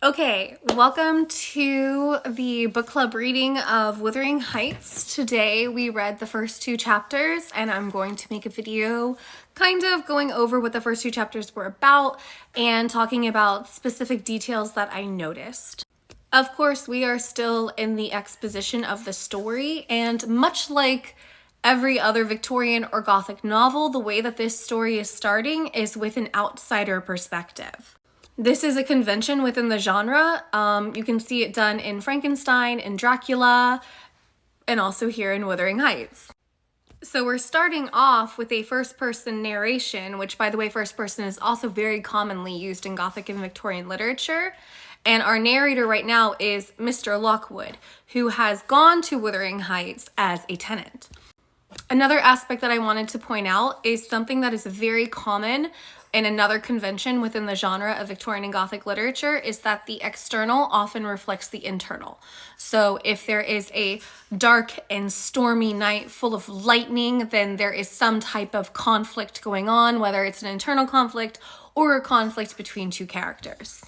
Okay, welcome to the book club reading of Wuthering Heights. Today we read the first two chapters and I'm going to make a video kind of going over what the first two chapters were about and talking about specific details that I noticed. Of course, we are still in the exposition of the story, and much like every other Victorian or Gothic novel, the way that this story is starting is with an outsider perspective. This is a convention within the genre. You can see it done in Frankenstein, in Dracula, and also here in Wuthering Heights. So we're starting off with a first-person narration, which, by the way, first person is also very commonly used in Gothic and Victorian literature. And our narrator right now is Mr. Lockwood, who has gone to Wuthering Heights as a tenant. Another aspect that I wanted to point out is something that is very common in another convention within the genre of Victorian and Gothic literature is that the external often reflects the internal. So if there is a dark and stormy night full of lightning, then there is some type of conflict going on, whether it's an internal conflict or a conflict between two characters.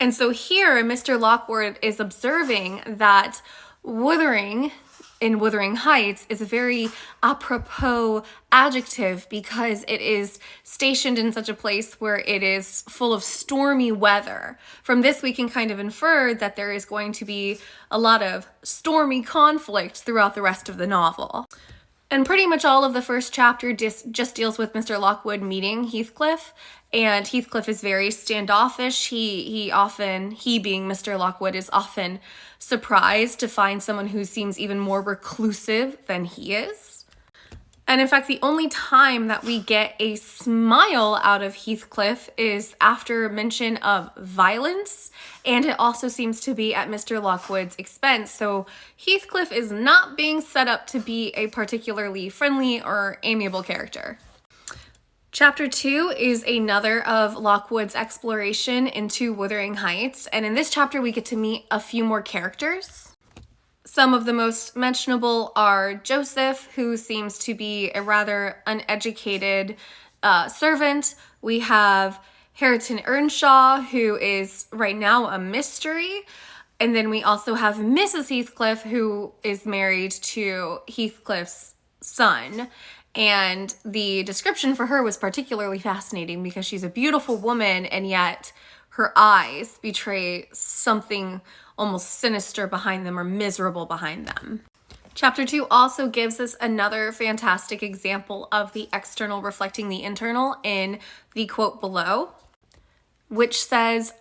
And so here, Mr. Lockwood is observing that Wuthering in Wuthering Heights is a very apropos adjective because it is stationed in such a place where it is full of stormy weather. From this, we can kind of infer that there is going to be a lot of stormy conflict throughout the rest of the novel. And pretty much all of the first chapter just deals with Mr. Lockwood meeting Heathcliff, and Heathcliff is very standoffish. He being Mr. Lockwood, is often surprised to find someone who seems even more reclusive than he is. And in fact, the only time that we get a smile out of Heathcliff is after mention of violence, and it also seems to be at Mr. Lockwood's expense. So Heathcliff is not being set up to be a particularly friendly or amiable character. Chapter 2 is another of Lockwood's exploration into Wuthering Heights, and in this chapter we get to meet a few more characters. Some of the most mentionable are Joseph, who seems to be a rather uneducated servant. We have Hareton Earnshaw, who is right now a mystery. And then we also have Mrs. Heathcliff, who is married to Heathcliff's son. And the description for her was particularly fascinating because she's a beautiful woman, and yet her eyes betray something almost sinister behind them or miserable behind them. Chapter 2 also gives us another fantastic example of the external reflecting the internal in the quote below, which says,